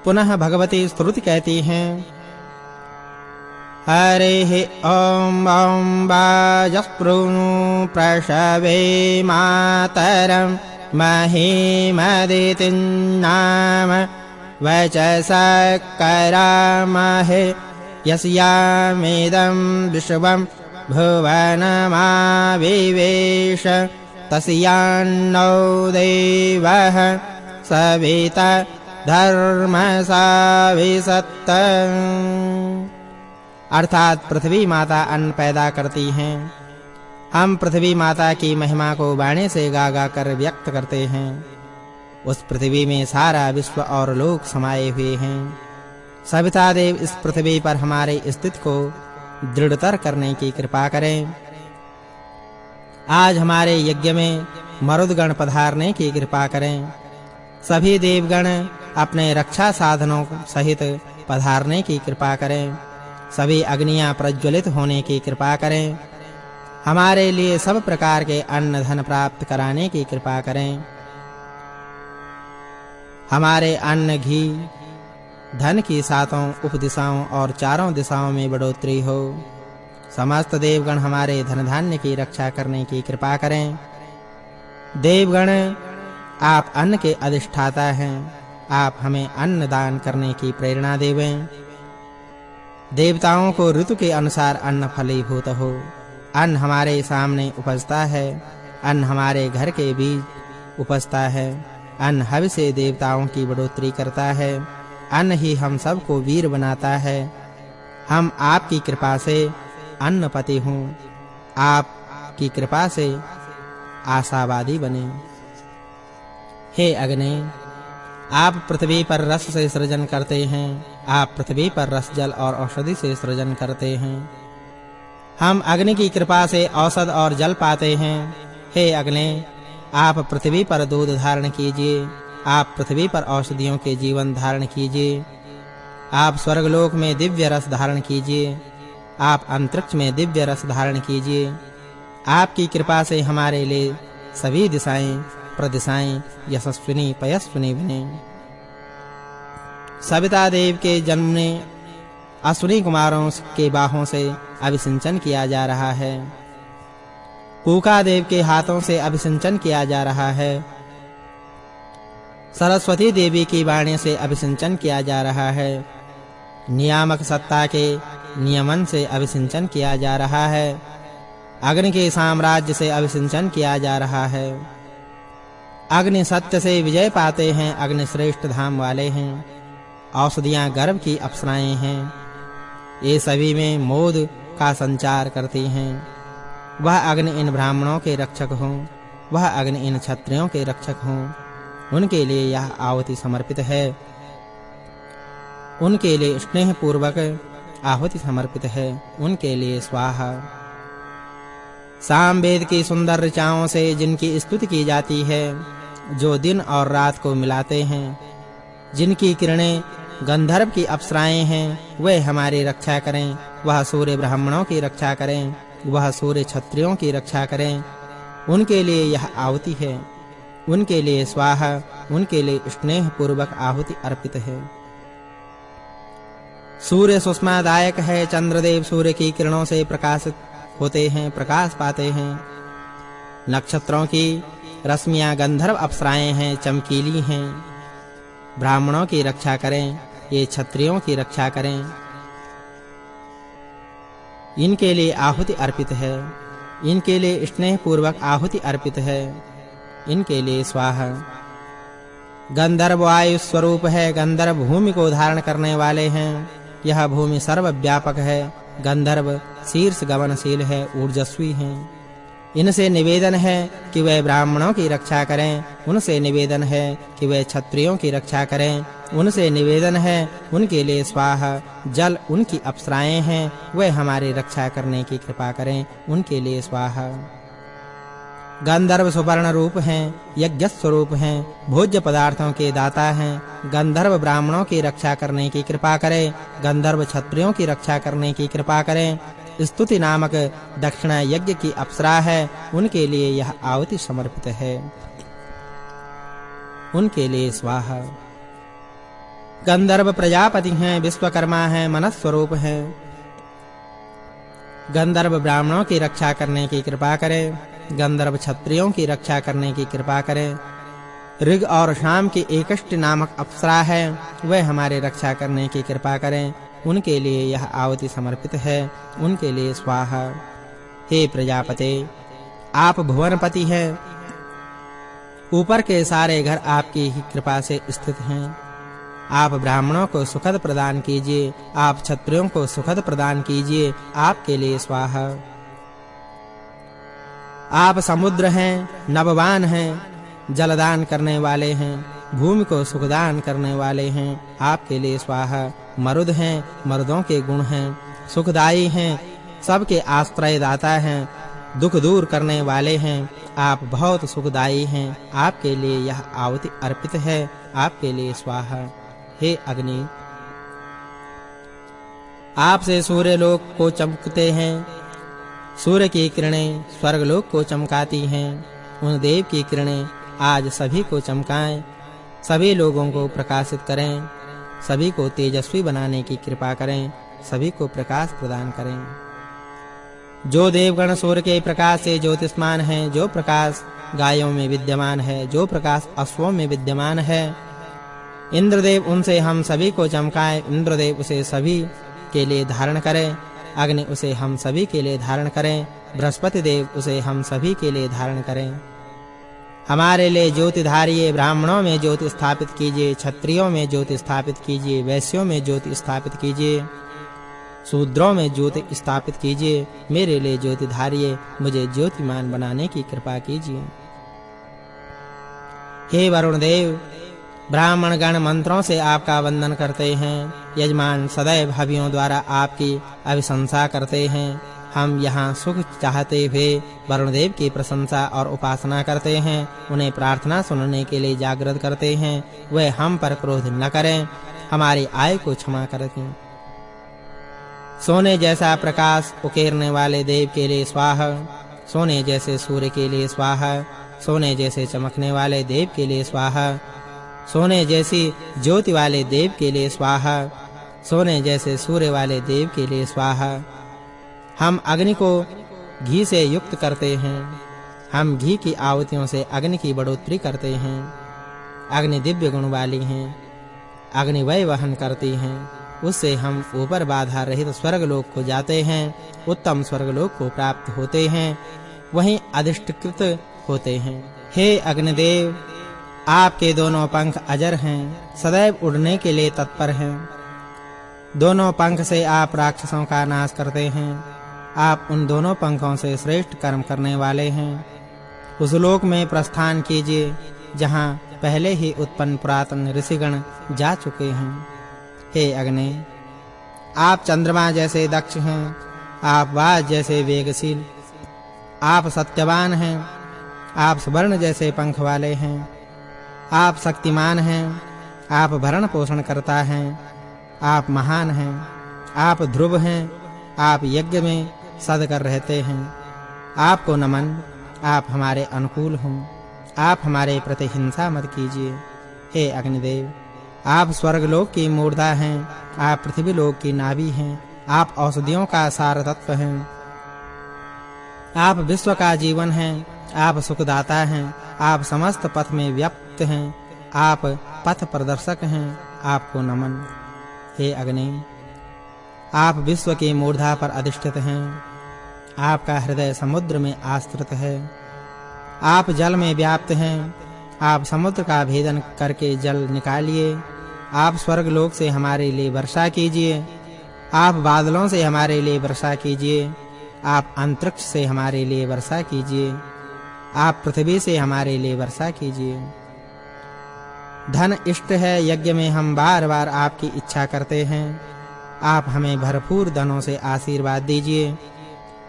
पुनः भगवती स्तुति कहती हैं हरे ॐ ॐ वाजस्पृणु प्रसवे मातरं महीमदितिं नाम वचसकरामहे यस्यामिदं विश्वं भुवनमाविवेश तस्यान्नो देवः सविता धर्मसाविसत्त। अर्थात पृथ्वी माता अन्न पैदा करती हैं। हम पृथ्वी माता की महिमा को वाणी से गा गा कर व्यक्त करते हैं। उस पृथ्वी में सारा विश्व और लोक समाये हुए हैं। सविता देव इस पृथ्वी पर हमारे स्थिति को दृढ़तर करने की कृपा करें। आज हमारे यज्ञ में मरुदगण पधारने की कृपा करें। सभी देवगण अपने रक्षा साधनों सहित पधारने की कृपा करें। सभी अग्नियां प्रज्वलित होने की कृपा करें। हमारे लिए सब प्रकार के अन्न धन प्राप्त कराने की कृपा करें। हमारे अन्न घी धन की सातों उपदिशाओं और चारों दिशाओं में बढ़ोतरी हो। समस्त देवगण हमारे धन धान्य की रक्षा करने की कृपा करें। देवगण आप अन्न के अधिष्ठाता हैं। आप हमें अन्न दान करने की प्रेरणा देवें। देवताओं को ऋतु के अनुसार अन्न फलीभूत हो। अन्न हमारे सामने उपजता है। अन्न हमारे घर के बीच उपजता है। अन्न हवि से देवताओं की बढ़ोतरी करता है। अन्न ही हम सबको वीर बनाता है। हम आपकी कृपा से अन्नपति हूँ। आपकी कृपा से आशावादी बने। हे अग्नि, आप पृथ्वी पर रस से सृजन करते हैं। आप पृथ्वी पर रस जल और औषधि से सृजन करते हैं। हम अग्नि की कृपा से औषध और जल पाते हैं। हे अग्नि, आप पृथ्वी पर दूध धारण कीजिए। आप पृथ्वी पर औषधियों के जीवन धारण कीजिए। आप स्वर्गलोक में दिव्य रस धारण कीजिए। आप अंतरिक्ष में दिव्य रस धारण कीजिए। आपकी कृपा से हमारे लिए सभी दिशाएं प्रदिशाएं यशस्विनी पयस्विनी बने। सविता देव के जन्म ने अश्विनी कुमारों के बाहों से अभिसिंचन किया जा रहा है। कूका देव के हाथों से अभिसिंचन किया जा रहा है। सरस्वती देवी की वाणी से अभिसिंचन किया जा रहा है। नियामक सत्ता के नियमन से अभिसिंचन किया जा रहा है। अग्नि के साम्राज्य से अभिसिंचन किया जा रहा है। अग्नि सत्य से विजय पाते हैं। अग्नि श्रेष्ठ धाम वाले हैं। औषधियां गर्भ की अप्सराएं हैं। ये सभी में मोद का संचार करती हैं। वह अग्नि इन ब्राह्मणों के रक्षक हों। वह अग्नि इन क्षत्रियों के रक्षक हों। उनके लिए यह आहुति समर्पित है। उनके लिए स्नेह पूर्वक आहुति समर्पित है। उनके लिए स्वाहा। सामवेद की सुंदर ऋचाओं से जिनकी स्तुति की जाती है, जो दिन और रात को मिलाते हैं, जिनकी किरणें गंधर्व की अप्सराएं हैं, वे हमारी रक्षा करें। वह सूर्य ब्राह्मणों की रक्षा करें। वह सूर्य क्षत्रियों की रक्षा करें। उनके लिए यह आहुति है। उनके लिए स्वाहा। उनके लिए स्नेह पूर्वक आहुति अर्पित है। सूर्य सुषमादायक है। चंद्रदेव सूर्य की किरणों से प्रकाशित होते हैं, प्रकाश पाते हैं। नक्षत्रों की रश्मियां गंधर्व अप्सराएं हैं, चमकीली हैं। ब्राह्मणों की रक्षा करें। ये क्षत्रियों की रक्षा करें। इनके लिए आहुति अर्पित है। इनके लिए स्नेह पूर्वक आहुति अर्पित है। इनके लिए स्वाहा। गंधर्व वायु स्वरूप है। गंधर्व भूमि को धारण करने वाले हैं। यह भूमि सर्वव्यापक है। गंधर्व शीर्ष गमनशील है, ऊर्जस्वी हैं। इनसे निवेदन है कि वे ब्राह्मणों की रक्षा करें। उनसे निवेदन है कि वे क्षत्रियों की रक्षा करें। उनसे निवेदन है उनके लिए स्वाहा। जल उनकी अप्सराएं हैं, वे हमारी रक्षा करने की कृपा करें। उनके लिए स्वाहा। गंधर्व सुवर्ण रूप हैं, यज्ञ स्वरूप हैं, भोज्य पदार्थों के दाता हैं। गंधर्व ब्राह्मणों की रक्षा करने की कृपा करें। गंधर्व क्षत्रियों की रक्षा करने की कृपा करें। स्तुति नामक दक्षिणा यज्ञ की अप्सरा है। उनके लिए यह आहुति समर्पित है। उनके लिए स्वाहा। गंधर्व प्रजापति हैं, विश्वकर्मा हैं, मनस स्वरूप हैं। गंधर्व ब्राह्मणों की रक्षा करने की कृपा करें, गंधर्व क्षत्रियों की रक्षा करने की कृपा करें। ऋग और शाम की एकष्टि नामक अप्सरा है, वह हमारे रक्षा करने की कृपा करें। उनके लिए यह आहुति समर्पित है, उनके लिए स्वाहा। हे प्रजापते, आप भुवनपति हैं, ऊपर के सारे घर आपकी ही कृपा से स्थित हैं। आप ब्राह्मणों को सुखद प्रदान कीजिए, आप क्षत्रियों को सुखद प्रदान कीजिए, आपके लिए स्वाहा। आप समुद्र हैं, नभवान हैं, जलदान करने वाले हैं, भूमि को सुखदान करने वाले हैं, आपके लिए स्वाहा। मरुद हैं, मर्दों के गुण हैं, सुखदाई हैं, सबके आश्रय दाता हैं, दुख दूर करने वाले हैं, आप बहुत सुखदाई हैं, आपके लिए यह आहुति अर्पित है, आपके लिए स्वाहा। हे अग्नि, आपसे सूर्य लोक को चमकते हैं, सूर्य की किरणें स्वर्गलोक को चमकाती हैं। उन देव की किरणें आज सभी को चमकाएं, सभी लोगों को प्रकाशित करें, सभी को तेजस्वी बनाने की कृपा करें, सभी को प्रकाश प्रदान करें। जो देवगण सूर्य के प्रकाश से ज्योतिष्मान हैं, जो प्रकाश गायों में विद्यमान है, जो प्रकाश अश्वों में विद्यमान है, इंद्रदेव उनसे हम सभी को चमकाए। इंद्रदेव उसे सभी के लिए धारण करें, अग्नि उसे हम सभी के लिए धारण करें, बृहस्पति देव उसे हम सभी के लिए धारण करें। हमारे लिए ज्योति धारिये, ब्राह्मणों में ज्योति स्थापित कीजिए, क्षत्रियों में ज्योति स्थापित कीजिए, वैश्यों में ज्योति स्थापित कीजिए, शूद्रों में ज्योति स्थापित कीजिए। मेरे लिए ज्योति धारिये, मुझे ज्योतिमान बनाने की कृपा कीजिए। हे वरुण देव, ब्राह्मण गण मंत्रों से आपका वंदन करते हैं, यजमान सदैव हवियों द्वारा आपकी अभिशंसा करते हैं। हम यहाँ सुख चाहते हुए वरुण देव की प्रशंसा और उपासना करते हैं, उन्हें प्रार्थना सुनने के लिए जागृत करते हैं। वे हम पर क्रोध न करें, हमारी आय को क्षमा करें। सोने जैसा प्रकाश उकेरने वाले देव के लिए स्वाहा, सोने जैसे सूर्य के लिए स्वाहा, सोने जैसे चमकने वाले देव के लिए स्वाहा, सोने जैसी ज्योति वाले देव के लिए स्वाहा, सोने जैसे सूर्य वाले देव के लिए स्वाहा। हम अग्नि को घी से युक्त करते हैं, हम घी की आहुतियों से अग्नि की बढ़ोतरी करते हैं। अग्नि दिव्य गुण वाली हैं, अग्नि वय वहन करती हैं, उससे हम ऊपर बाधा रहित स्वर्गलोक को जाते हैं, उत्तम स्वर्गलोक को प्राप्त होते हैं, वहीं अधिष्ठित होते हैं। हे अग्निदेव, आपके दोनों पंख अजर हैं, सदैव उड़ने के लिए तत्पर हैं। दोनों पंख से आप राक्षसों का नाश करते हैं, आप उन दोनों पंखों से श्रेष्ठ कर्म करने वाले हैं। उस लोक में प्रस्थान कीजिए जहां पहले ही उत्पन्न पुरातन ऋषिगण जा चुके हैं। हे अग्नि, आप चंद्रमा जैसे दक्ष हैं, आप वाज जैसे वेगशील, आप सत्यवान हैं, आप स्वर्ण जैसे पंख वाले हैं, आप शक्तिमान हैं, आप भरण पोषण करता हैं, आप महान हैं, आप ध्रुव हैं, आप यज्ञ में सदकर रहते हैं। आपको नमन, आप हमारे अनुकूल हों, आप हमारे प्रति हिंसा मत कीजिए। हे अग्निदेव, आप स्वर्गलोक की मूर्धा हैं, आप पृथ्वी लोक की नाभि हैं, आप औषधियों का सार तत्व हैं, आप विश्व का जीवन हैं, आप सुखदाता हैं, आप समस्त पथ में व्याप्त हैं, आप पथ प्रदर्शक हैं। आपको नमन। हे अग्नि, आप विश्व की मूर्धा पर अधिष्ठित हैं, आपका हृदय समुद्र में आश्रित है, आप जल में व्याप्त हैं, आप समुद्र का भेदन करके जल निकालिए। आप स्वर्गलोक से हमारे लिए वर्षा कीजिए, आप बादलों से हमारे लिए वर्षा कीजिए, आप अंतरिक्ष से हमारे लिए वर्षा कीजिए, आप पृथ्वी से हमारे लिए वर्षा कीजिए। धन इष्ट है, यज्ञ में हम बार-बार आपकी इच्छा करते हैं, आप हमें भरपूर धनों से आशीर्वाद दीजिए।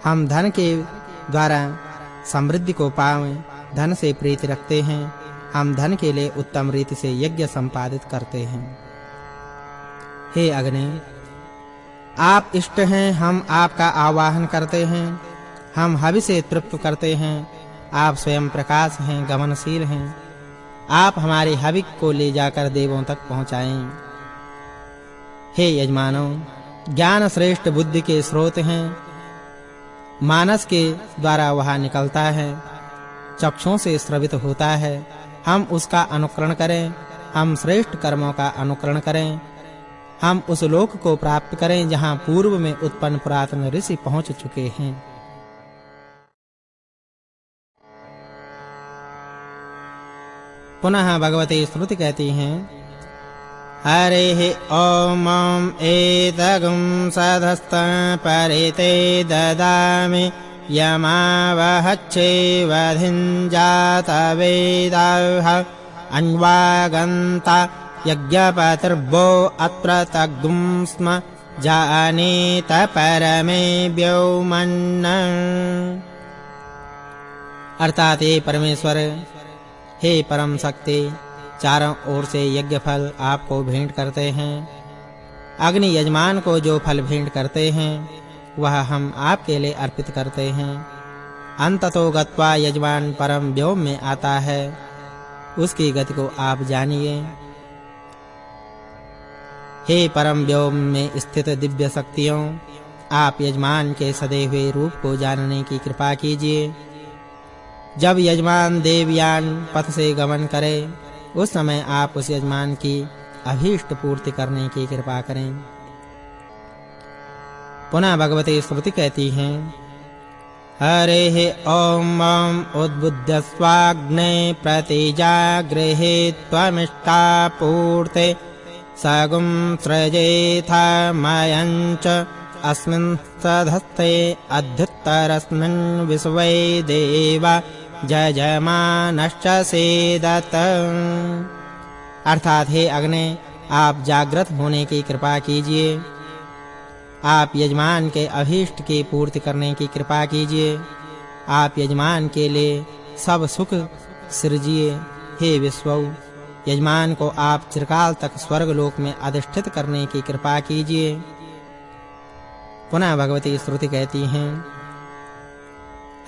हम धन के द्वारा समृद्धि को पाएं, धन से प्रीति रखते हैं, हम धन के लिए उत्तम रीति से यज्ञ संपादित करते हैं। हे अग्नि, आप इष्ट हैं, हम आपका आवाहन करते हैं, हम हवि से तृप्त करते हैं, आप स्वयं प्रकाश हैं, गमनशील हैं, आप हमारे हवि को ले जाकर देवों तक पहुंचाएं। हे यजमानों, ज्ञान श्रेष्ठ बुद्धि के स्रोत हैं। मानस के द्वारा वह निकलता है, चक्षुओं से स्रवित होता है। हम उसका अनुकरण करें, हम श्रेष्ठ कर्मों का अनुकरण करें। हम उस लोक को प्राप्त करें जहां पूर्व में उत्पन्न पुरातन ऋषि पहुंच चुके हैं। पुनः भगवती श्रुति कहती हैं, हरिः ॐ एतगुं सधस्तं परिते ददामि यमावहच्छेवधिञ्जातवेदाः अन्वागन्ता यज्ञपतिर्भो अत्र तग्गुं स्म जानीत परमे व्योमन्न। अर्थात हे परमेश्वर, हे परम शक्ति, चारों ओर से यज्ञ फल आपको भेंट करते हैं। अग्नि यजमान को जो फल भेंट करते हैं वह हम आपके लिए अर्पित करते हैं। अंततो गत्वा यजमान परम व्योम में आता है, उसकी गति को आप जानिए। हे परम व्योम में स्थित दिव्य शक्तियों, आप यजमान के सदे हुए रूप को जानने की कृपा कीजिए। जब यजमान देवयान पथ से गमन करे, उस समय आप उस यजमान की अभीष्ट पूर्ति करने की कृपा करें। पुनः भगवती श्रुति कहती हैं, हरिः ॐ उद्बुद्ध स्वाग्ने प्रतिजागृहे त्वमिष्टापूर्ते सगुं सृजेथा मयञ्च अस्मिन् सधस्ते अध्युत्तरस्मिन् विश्वे देवा जजमानश्च सेदत। अर्थात हे अग्नि, आप जागृत होने की कृपा कीजिए। आप यजमान के अभीष्ट की पूर्ति करने की कृपा कीजिए। आप यजमान के लिए सब सुख सृजिए। हे विश्वौ, यजमान को आप चिरकाल तक स्वर्ग लोक में अधिष्ठित करने की कृपा कीजिए। पुनः भगवती श्रुति कहती हैं,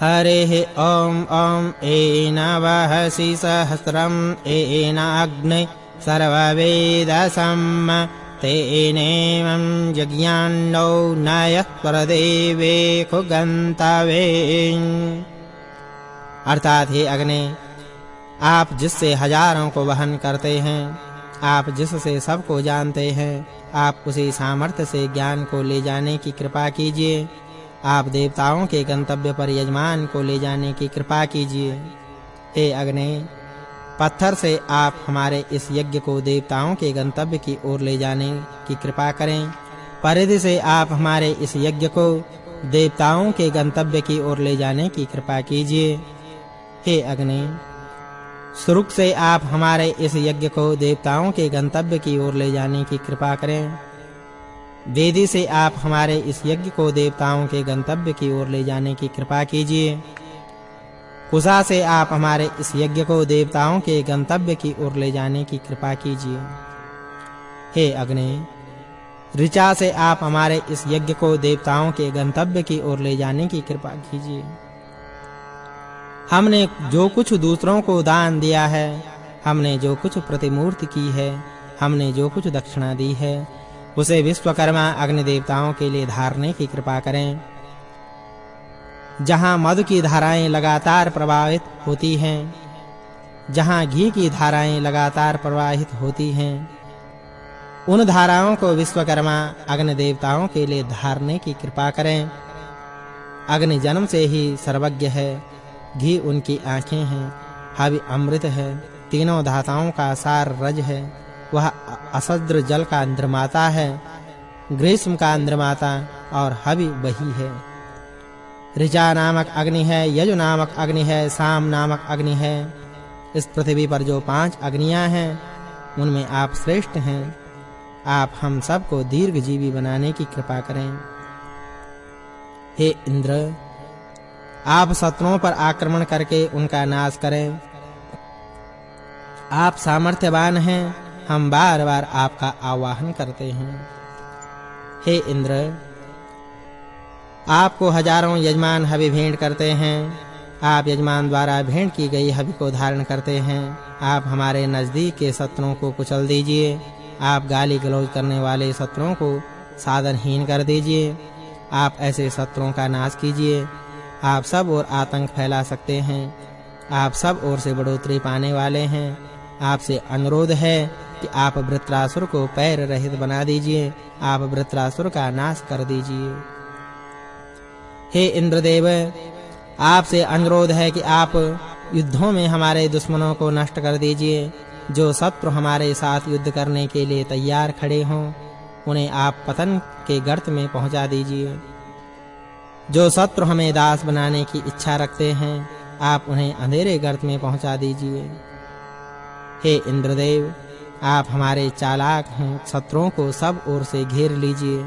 हरिः ॐ एनावहसि सहस्रम् एनाग्ने सर्ववेदसं तेनेवं यज्ञान्नो नयः परदेवे खुगन्तवे। अर्थात हे अग्नि, आप जिससे हजारों को वहन करते हैं, आप जिससे सबको जानते हैं, आप उसी सामर्थ्य से ज्ञान को ले जाने की कृपा कीजिए। आप देवताओं के गंतव्य पर यजमान को ले जाने की कृपा कीजिए। हे अग्नि, पत्थर से आप हमारे इस यज्ञ को देवताओं के गंतव्य की ओर ले जाने की कृपा करें। परिधि से आप हमारे इस यज्ञ को देवताओं के गंतव्य की ओर ले जाने की कृपा कीजिए। हे अग्नि, सुरुक से आप हमारे इस यज्ञ को देवताओं के गंतव्य की ओर ले जाने की कृपा करें। वेदी से आप हमारे इस यज्ञ को देवताओं के गंतव्य की ओर ले जाने की कृपा कीजिए। कुशा से आप हमारे इस यज्ञ को देवताओं के गंतव्य की ओर ले जाने की कृपा कीजिए। हे अग्नि, ऋचा से आप हमारे इस यज्ञ को देवताओं के गंतव्य की ओर ले जाने की कृपा कीजिए। हमने जो कुछ दूसरों को दान दिया है, हमने जो कुछ प्रतिमूर्ति की है, हमने जो कुछ दक्षिणा दी है, उसे विश्वकर्मा अग्नि देवताओं के लिए धारने की कृपा करें। जहां मधु की धाराएं लगातार प्रवाहित होती हैं, जहां घी की धाराएं लगातार प्रवाहित होती हैं, उन धाराओं को विश्वकर्मा अग्नि देवताओं के लिए धारने की कृपा करें। अग्नि जन्म से ही सर्वज्ञ है, घी उनकी आंखें हैं, हवि अमृत है, तीनों धाताओं का सार रज है, वह असद्र जल का निर्माता है, ग्रीष्म का निर्माता और हवि वही है। ऋचा नामक अग्नि है, यजु नामक अग्नि है, साम नामक अग्नि है। इस पृथ्वी पर जो 5 अग्नियां हैं, उनमें आप श्रेष्ठ हैं। आप हम सबको दीर्घजीवी बनाने की कृपा करें। हे इंद्र, आप शत्रुओं पर आक्रमण करके उनका नाश करें। आप सामर्थ्यवान हैं, हम बार-बार आपका आवाहन करते हैं। हे इंद्र, आपको हजारों यजमान हवि भेंट करते हैं। आप यजमान द्वारा भेंट की गई हवि को धारण करते हैं। आप हमारे नजदीक के शत्रुओं को कुचल दीजिए। आप गाली गलौज करने वाले शत्रुओं को साधनहीन कर दीजिए। आप ऐसे शत्रुओं का नाश कीजिए। आप सब ओर आतंक फैला सकते हैं। आप सब ओर से बढ़ोतरी पाने वाले हैं। आपसे अनुरोध है कि आप वृत्रासुर को पैर रहित बना दीजिए। आप वृत्रासुर का नाश कर दीजिए। हे इंद्रदेव, आपसे अनुरोध है कि आप युद्धों में हमारे दुश्मनों को नष्ट कर दीजिए। जो शत्रु हमारे साथ युद्ध करने के लिए तैयार खड़े हों, उन्हें आप पतन के गर्त में पहुंचा दीजिए। जो शत्रु हमें दास बनाने की इच्छा रखते हैं, आप उन्हें अंधेरे गर्त में पहुंचा दीजिए। हे इंद्रदेव, आप हमारे चालाक हैं। शत्रुओं को सब ओर से घेर लीजिए।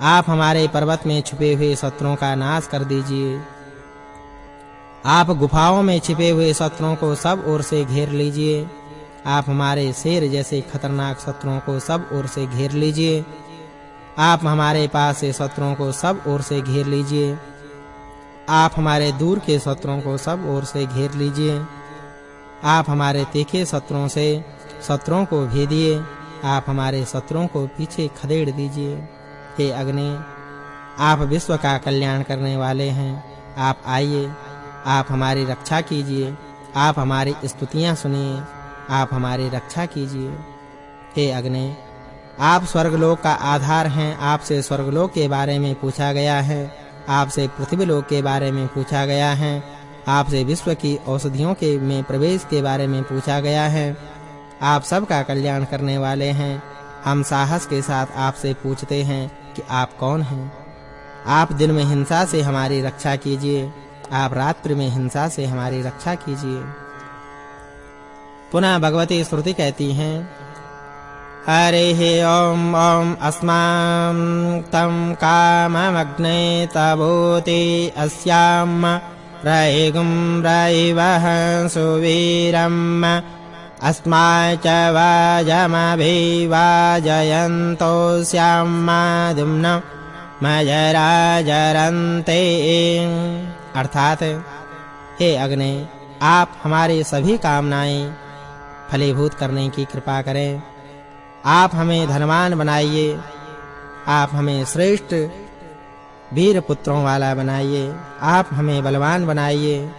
आप हमारे पर्वत में छुपे हुए शत्रुओं का नाश कर दीजिए। आप गुफाओं में छिपे हुए शत्रुओं को सब ओर से घेर लीजिए। आप हमारे शेर जैसे खतरनाक शत्रुओं को सब ओर से घेर लीजिए। आप हमारे पास से शत्रुओं को सब ओर से घेर लीजिए। आप हमारे दूर के शत्रुओं को सब ओर से घेर लीजिए। आप हमारे तीखे शत्रुओं को भेदिए। आप हमारे शत्रुओं को पीछे खदेड़ दीजिए। हे अग्नि, आप विश्व का कल्याण करने वाले हैं। आप आइए, आप हमारी रक्षा कीजिए। आप हमारी स्तुतियां सुनिए। आप हमारी रक्षा कीजिए। हे अग्नि, आप स्वर्गलोक का आधार हैं। आपसे स्वर्गलोक के बारे में पूछा गया है। आपसे पृथ्वीलोक के बारे में पूछा गया है। आपसे विश्व की औषधियों के में प्रवेश के बारे में पूछा गया है। आप सबका कल्याण करने वाले हैं। हम साहस के साथ आपसे पूछते हैं कि आप कौन हैं। आप दिन में हिंसा से हमारी रक्षा कीजिए। आप रात्रि में हिंसा से हमारी रक्षा कीजिए। पुनः भगवती श्रुति कहती हैं, हरिः ॐ ॐ अस्मां तं काममग्ने तबोति अस्याम रयिगुं रयिवः सुवीरम् अस्माच वाजमभिवाजयन्तोऽस्यामादुम्न मजराजरन्ते। अर्थात, हे अग्नि, आप हमारी सभी कामनाएं फलीभूत करने की कृपा करें। आप हमें धनवान बनाइए। आप हमें श्रेष्ठ वीर पुत्रों वाला बनाइए। आप हमें बलवान बनाइए।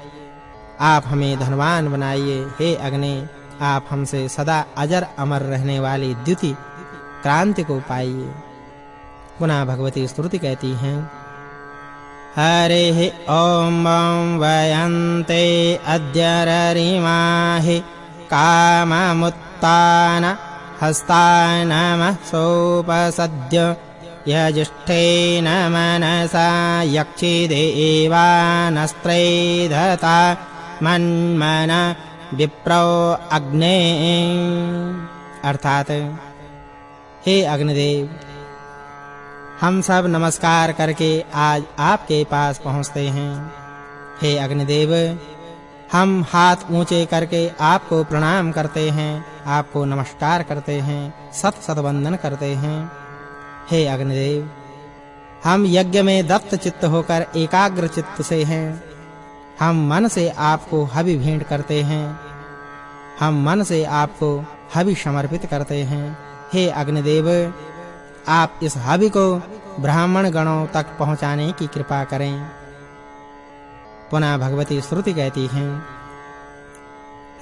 आप हमें धनवान बनाइए। हे अग्नि, आप हमसे सदा अजर अमर रहने वाली द्युति क्रांति को पाइए। पुनः भगवती स्तुति कहती हैं, हरिः ॐ ॐ वयन्ते अद्य ररिमाहि काममुत्तान हस्तानमः सोपसद्य यजिष्ठेन मनसा यक्षिदेवानस्त्रैधता मन्मन विप्रो अग्ने। अर्थात, हे अग्निदेव, हम सब नमस्कार करके आज आपके पास पहुँचते हैं। हे अग्निदेव, हम हाथ ऊंचे करके आपको प्रणाम करते हैं। आपको नमस्कार करते हैं। सत सत वंदन करते हैं। हे अग्निदेव, हम यज्ञ में दत्त चित्त होकर एकाग्र चित्त से हैं। हम मन से आपको हवि भेंट करते हैं। हम मन से आपको हवि समर्पित करते हैं। हे अग्निदेव, आप इस हवि को ब्राह्मण गणों तक पहुंचाने की कृपा करें। पुनः भगवती श्रुति कहती हैं,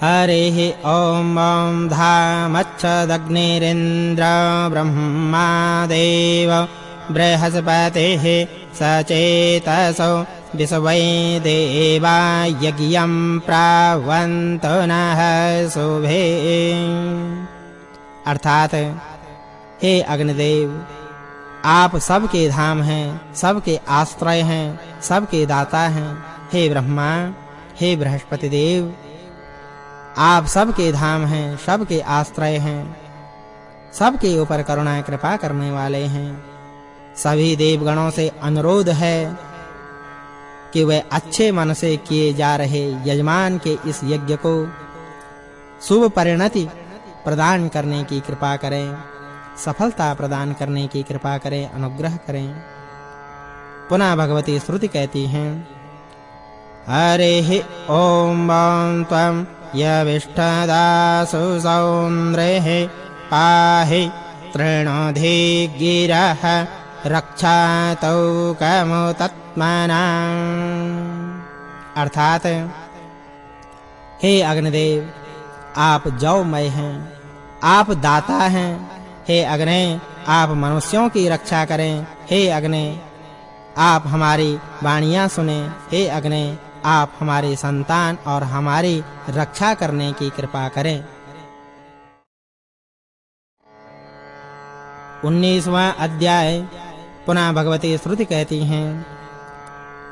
हरिः ॐ ॐ धामच्छदग्निरिन्द्र ब्रह्मा देव बृहस्पतिः सचेतसो विश्वै देवा यज्ञं प्रावन्तु नः शुभे। अर्थात, हे अग्निदेव, आप सबके धाम हैं, सबके आश्रय हैं, सबके दाता हैं। हे ब्रह्मा, हे बृहस्पति देव, आप सबके धाम हैं, सबके आश्रय हैं, सबके ऊपर करुणा कृपा करने वाले हैं। सभी देवगणों से अनुरोध है कि वे अच्छे मन से किए जा रहे यजमान के इस यज्ञ को शुभ परिणति प्रदान करने की कृपा करें, सफलता प्रदान करने की कृपा करें, अनुग्रह करें। पुनः भगवती श्रुति कहती हैं, हरिः ॐ ॐ त्वं यविष्ठदासु सौन्द्रेः पाहि तृणोधि गिरः रक्षातौ कमुतत्मना। अर्थात हे अग्निदेव, आप जौमय हैं, आप दाता हैं। हे अग्नि, आप मनुष्यों की रक्षा करें। हे अग्नि, आप हमारी वाणियां सुने। हे अग्नि, आप हमारे संतान और हमारी रक्षा करने की कृपा करें। 19वां अध्याय। पुनः भगवती श्रुति कहती हैं,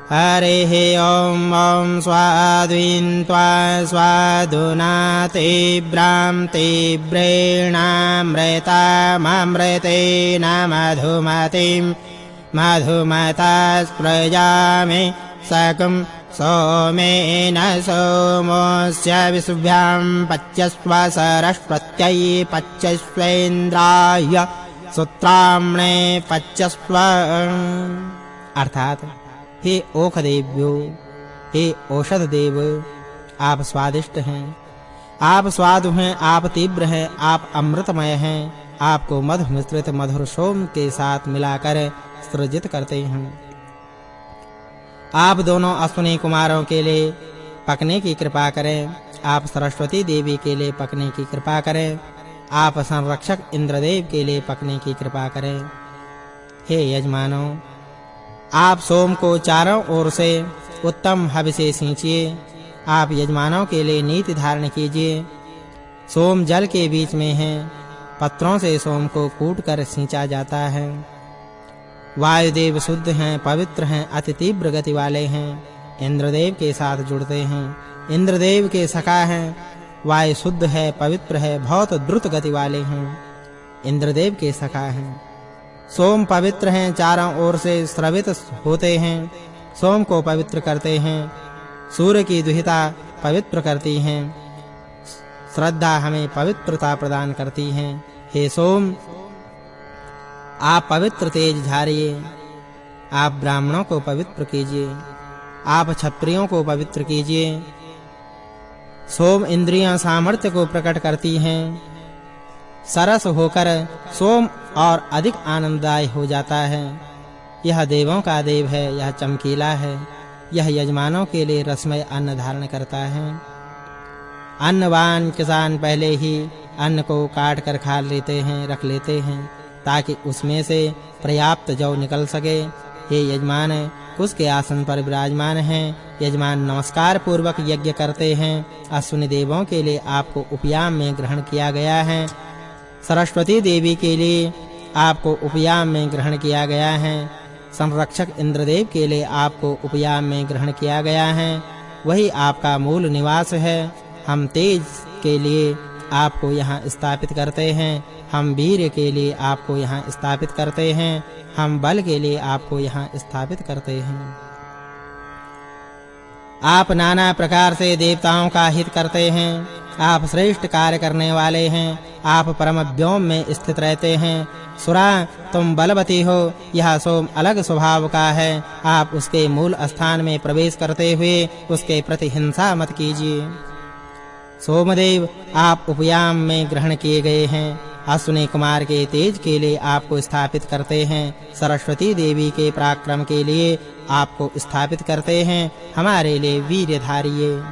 हरिः ॐ ॐ स्वाद्विन्त्वा स्वादुना तीव्रां तीव्रेणामृतामृतेन मधुमतीं मधुमतास्प्रजामि सकं सोमेन सोमस्य विशुभ्यां पच्यस्व सरस्वत्यै पच्यस्वेन्द्राय सूत्राम्णे पच्यस्व। अर्थात हे ओख देव्यो, हे औषध देव, आप स्वादिष्ट हैं, आप स्वादु हैं, आप तीव्र हैं, आप अमृतमय हैं। आपको मधु मिश्रित मधुर सोम के साथ मिलाकर सृजित करते हैं। आप दोनों अश्विनी कुमारों के लिए पकने की कृपा करें। आप सरस्वती देवी के लिए पकने की कृपा करें। आप संरक्षक इंद्रदेव के लिए पकने की कृपा करें। हे यजमानों, आप सोम को चारों ओर से उत्तम हवि से सींचिए। आप यजमानों के लिए नीति धारण कीजिए। सोम जल के बीच में है, पत्रों से सोम को कूटकर सींचा जाता है। वायुदेव शुद्ध हैं, पवित्र हैं, अति तीव्र गति वाले हैं, इंद्रदेव के साथ जुड़ते हैं। इंद्रदेव के सखा हैं। वायु शुद्ध है, पवित्र है, बहुत द्रुत गति वाले हैं, इंद्रदेव के सखा हैं। सोम पवित्र हैं, चारों ओर से स्रवित होते हैं, सोम को पवित्र करते हैं। सूर्य की दुहिता पवित्र करती हैं। श्रद्धा हमें पवित्रता प्रदान करती है। हे सोम, आप पवित्र तेज झारिए। आप ब्राह्मणों को पवित्र कीजिए। आप क्षत्रियों को पवित्र कीजिए। सोम इंद्रियां सामर्थ्य को प्रकट करती हैं। सरस होकर सोम और अधिक आनंददायी हो जाता है। यह देवों का देव है, यह चमकीला है, यह यजमानों के लिए रसमय अन्न धारण करता है। अन्नवान किसान पहले ही अन्न को काट कर खा लेते हैं, रख लेते हैं, ताकि उसमें से पर्याप्त जौ निकल सके। हे यजमान, उसके आसन पर विराजमान हैं। यजमान नमस्कार पूर्वक यज्ञ करते हैं। अश्विनी देवों के लिए आपको उपयाम में ग्रहण किया गया है। सरस्वती देवी के लिए आपको उपयाम में ग्रहण किया गया है। संरक्षक इंद्रदेव के लिए आपको उपयाम में ग्रहण किया गया है। वही आपका मूल निवास है। हम तेज के लिए आपको यहाँ स्थापित करते हैं। हम वीर के लिए आपको यहाँ स्थापित करते हैं। हम बल के लिए आपको यहाँ स्थापित करते हैं। आप नाना प्रकार से देवताओं का हित करते हैं। आप श्रेष्ठ कार्य करने वाले हैं। आप परम व्योम में स्थित रहते हैं। सुरा, तुम बलवती हो। यह सोम अलग स्वभाव का है। आप उसके मूल स्थान में प्रवेश करते हुए उसके प्रति हिंसा मत कीजिए। सोमदेव, आप उपयाम में ग्रहण किए गए हैं। अश्विनी कुमार के तेज के लिए आपको स्थापित करते हैं। सरस्वती देवी के पराक्रम के लिए आपको स्थापित करते हैं। हमारे लिए वीर धारिये।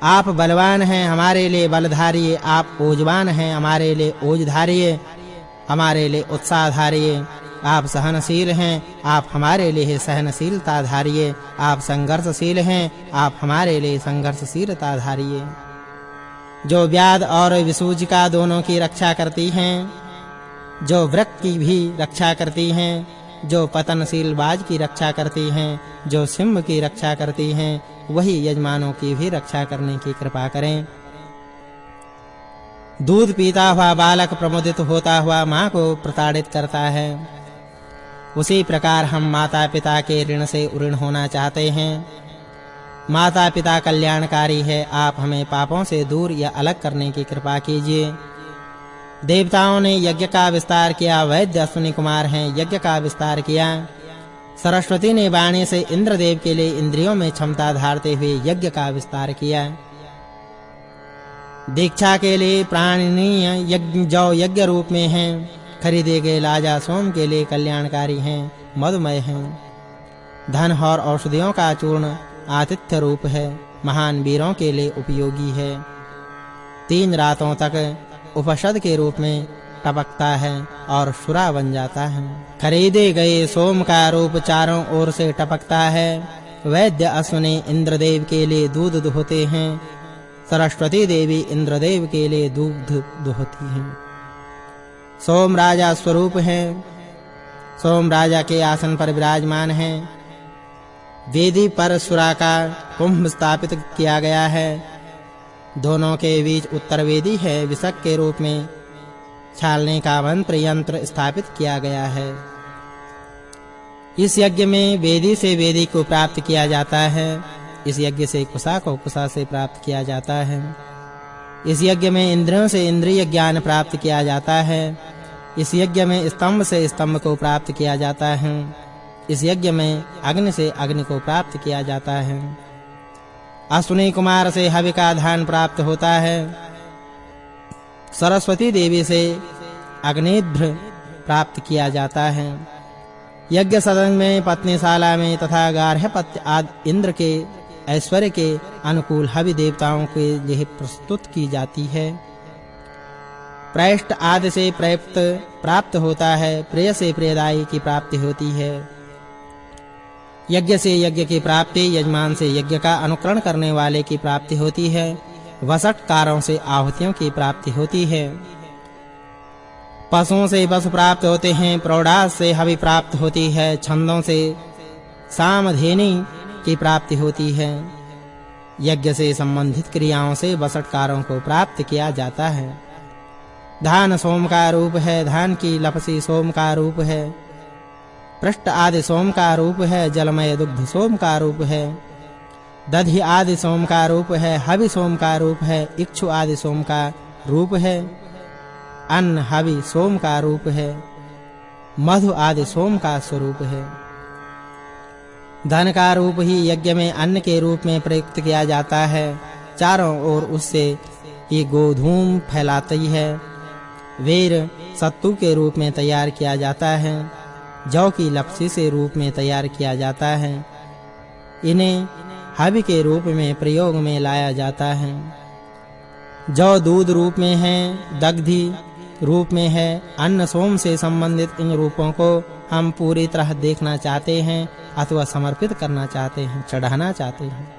आप बलवान हैं, हमारे लिए बल धारिये। आप ओजवान हैं, हमारे लिए ओज धारिये। हमारे लिए उत्साह धारिये। आप सहनशील हैं, आप हमारे लिए सहनशीलता धारिये। आप संघर्षशील हैं, आप हमारे लिए संघर्षशीलता धारिये। जो व्याध और विसूजिका दोनों की रक्षा करती हैं, जो वृक्क की भी रक्षा करती हैं, जो पतनशील बाज की रक्षा करती हैं, जो सिंह की रक्षा करती हैं, वही यजमानों की भी रक्षा करने की कृपा करें। दूध पीता हुआ बालक प्रमोदित होता हुआ माँ को प्रताड़ित करता है, उसी प्रकार हम माता-पिता के ऋण से उऋण होना चाहते हैं। माता-पिता कल्याणकारी है। आप हमें पापों से दूर या अलग करने की कृपा कीजिए। देवताओं ने यज्ञ का विस्तार किया। वैद्य अश्विनी कुमार हैं, यज्ञ का विस्तार किया। सरस्वती ने वाणी से इंद्रदेव के लिए इंद्रियों में क्षमता धारते हुए यज्ञ का विस्तार किया। दीक्षा के लिए प्राणनीय यज्ञ जौ यज्ञ रूप में हैं, खरीदे गए लाजा सोम के लिए कल्याणकारी हैं, मधुमय हैं। धन और औषधियों का चूर्ण आतिथ्य रूप है, महान वीरों के लिए उपयोगी है। 3 रातों तक उपनिषद के रूप में टपकता है और सुरा बन जाता है। खरीदे गए सोम का रूप चारों ओर से टपकता है। वैद्य अश्विनी इंद्रदेव के लिए दूध दुहते हैं, सरस्वती देवी इंद्रदेव के लिए दूध दुहती हैं। सोम राजा स्वरूप हैं, सोम राजा के आसन पर विराजमान हैं। वेदी पर सुरा का कुंभ स्थापित किया गया है। दोनों के बीच उत्तर वेदी है, विषक के रूप में छालने का मंत्र यंत्र स्थापित किया गया है। इस यज्ञ में वेदी से वेदी को प्राप्त किया जाता है, इस यज्ञ से कुशा को कुशा से प्राप्त किया जाता है। इस यज्ञ में इंद्रियों से इंद्रिय ज्ञान प्राप्त किया जाता है, इस यज्ञ में स्तंभ से स्तंभ को प्राप्त किया जाता है, इस यज्ञ में अग्नि से अग्नि को प्राप्त किया जाता है। अश्विनी कुमार से हवि का धान प्राप्त होता है, सरस्वती देवी से अग्निध्र प्राप्त किया जाता है। यज्ञ सदन में, पत्नीशाला में तथा गार्हपत्य आदि इंद्र के ऐश्वर्य के अनुकूल हवि देवताओं के लिए प्रस्तुत की जाती है। प्रेष्ठ आदि से प्रयुक्त प्राप्त होता है, प्रिय से प्रियदायी की प्राप्ति होती है। यज्ञ से यज्ञ की प्राप्ति, यजमान से यज्ञ का अनुकरण करने वाले की प्राप्ति होती है। वसटकारों से आहुतियों की प्राप्ति होती है। पशुओं से पशु प्राप्त होते हैं, प्रौढ़ास से हवि प्राप्त होती है, छंदों से सामधेनी की प्राप्ति होती है। यज्ञ से संबंधित क्रियाओं से वसटकारों को प्राप्त किया जाता है। धान सोम का रूप है, धान की लपसी सोम का रूप है, पृष्ठ आदि सोम का रूप है, जलमय दुग्ध सोम का रूप है, दधि आदि सोम का रूप है, हवि सोम का रूप है, इक्षु आदि सोम का रूप है, अन्न हवि सोम का रूप है, मधु आदि सोम का स्वरूप है। धन का रूप ही यज्ञ में अन्न के रूप में प्रयुक्त किया जाता है। चारों ओर उससे ये गोधूम फैलाती है। वीर सत्तू के रूप में तैयार किया जाता है, जौ की लपसी से रूप में तैयार किया जाता है। इन्हें हवि के रूप में प्रयोग में लाया जाता है। जौ दूध रूप में है, दग्धि रूप में है। अन्न सोम से संबंधित इन रूपों को हम पूरी तरह देखना चाहते हैं अथवा समर्पित करना चाहते हैं, चढ़ाना चाहते हैं।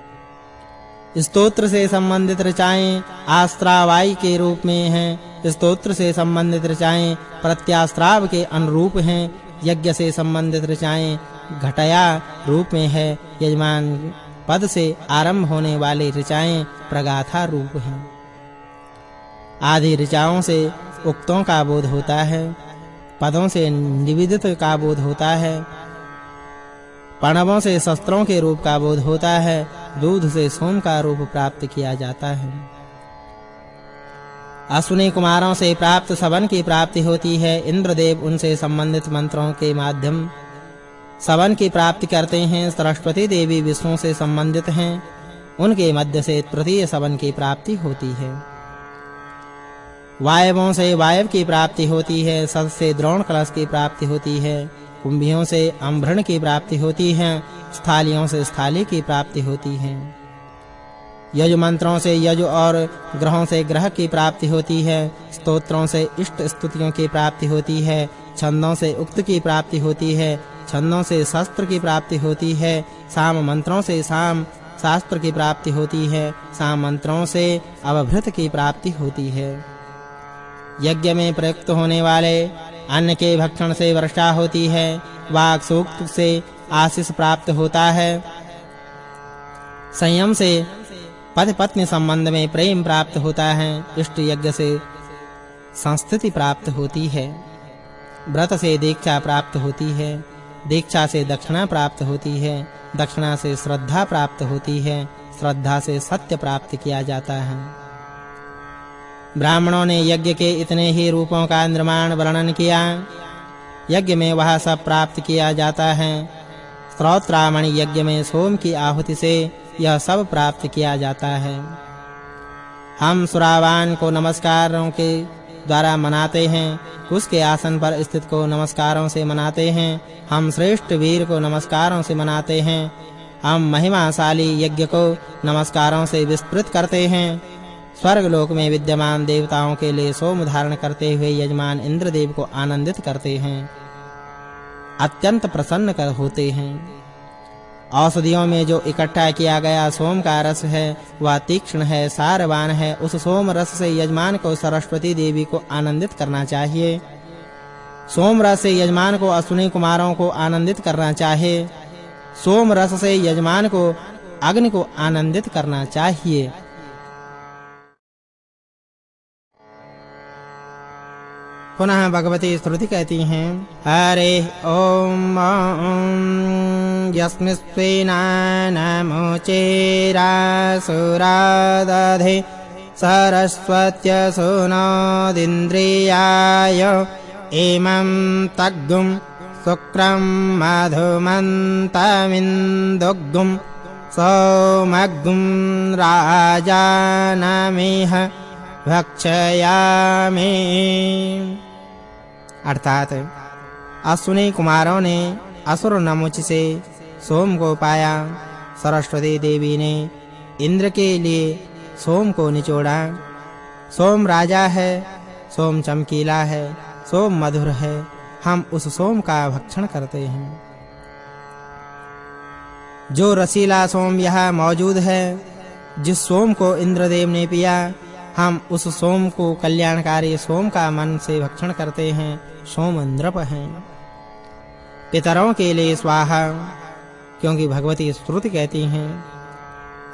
स्तोत्र से संबंधित ऋचाएं आस्त्रावाई के रूप में हैं। स्तोत्र से संबंधित ऋचाएं प्रत्यास्त्राव के अनुरूप हैं। यज्ञ से संबंधित ऋचाएं घटया रूप में है। यजमान पद से आरंभ होने वाली ऋचाएं प्रगाथा रूप हैं। आदि ऋचाओं से उक्तों का बोध होता है, पदों से निवेदित का बोध होता है, प्रणवों से शस्त्रों के रूप का बोध होता है, दूध से सोम का रूप प्राप्त किया जाता है। अश्विनी कुमारों से प्राप्त सवन की प्राप्ति होती है। इंद्रदेव उनसे संबंधित मंत्रों के माध्यम सवन की प्राप्ति करते हैं। सरस्वती देवी विष्णु से संबंधित हैं, उनके मध्य से तृतीय सवन की प्राप्ति होती है। वायवों से वायव की प्राप्ति होती है। सद से द्रोण कलश की प्राप्ति होती है। कुंभियों से अम्भृण की प्राप्ति होती है। स्थालियों से स्थाली की प्राप्ति होती है। यज मंत्रों से यज और ग्रहों से ग्रह की प्राप्ति होती है। स्तोत्रों से इष्ट स्तुतियों की प्राप्ति होती है। छंदों से उक्त की प्राप्ति होती है। छंदों से शस्त्र की प्राप्ति होती है। साम मंत्रों से साम शास्त्र की प्राप्ति होती है। साम मंत्रों से अवभृत की प्राप्ति होती है। यज्ञ में प्रयुक्त होने वाले अन्न के भक्षण से वर्षा होती है। वाक् सूक्त से आशीष प्राप्त होता है। संयम से पति पत्नी संबंध में प्रेम प्राप्त होता है। इष्ट यज्ञ से संस्थिति प्राप्त होती है। व्रत से दीक्षा प्राप्त होती है। दीक्षा से दक्षिणा प्राप्त होती है। दक्षिणा से श्रद्धा प्राप्त होती है। श्रद्धा से सत्य प्राप्त किया जाता है। ब्राह्मणों ने यज्ञ के इतने ही रूपों का निर्माण वर्णन किया। यज्ञ में वह सब प्राप्त किया जाता है। स्तोत्रामणि यज्ञ में सोम की आहुति से यह सब प्राप्त किया जाता है। हम सुरावान को नमस्कारों के द्वारा मनाते हैं, उसके आसन पर स्थित को नमस्कारों से मनाते हैं। हम श्रेष्ठ वीर को नमस्कारों से मनाते हैं। हम महिमाशाली यज्ञ को नमस्कारों से विस्तृत करते हैं। स्वर्ग लोक में विद्यमान देवताओं के लिए सोम धारण करते हुए यजमान इंद्रदेव को आनंदित करते हैं, अत्यंत प्रसन्न कर होते हैं। औषधियों में जो इकट्ठा किया गया सोम का रस है वह तीक्ष्ण है, सारवान है। उस सोम रस से यजमान को सरस्वती देवी को आनंदित करना चाहिए। सोम रस से यजमान को अश्विनी कुमारों को आनंदित करना चाहिए। सोम रस से यजमान को अग्नि को आनंदित करना चाहिए। पुनः भगवती श्रुति कहती हैं, हरे ओम यस्मिस्त्वेना नमोचेरासुरादधे सरस्वत्यसुनोदिन्द्रियाय इमं तग्गुं शुक्रं मधुमन्तमिन्दुग्गुं सौमग्गुं राजानमिह भक्षयामि। अर्थात अश्विनी कुमारों ने असुर नमुच से सोम को पाया। सरस्वती देवी ने इंद्र के लिए सोम को निचोड़ा। सोम राजा है, सोम चमकीला है, सोम मधुर है। हम उस सोम का भक्षण करते हैं। जो रसीला सोम यहाँ मौजूद है, जिस सोम को इंद्रदेव ने पिया, हम उस सोम को कल्याणकारी सोम का मन से भक्षण करते हैं। सोम नृप हैं। पितरों के लिए स्वाहा, क्योंकि भगवती श्रुति कहती हैं,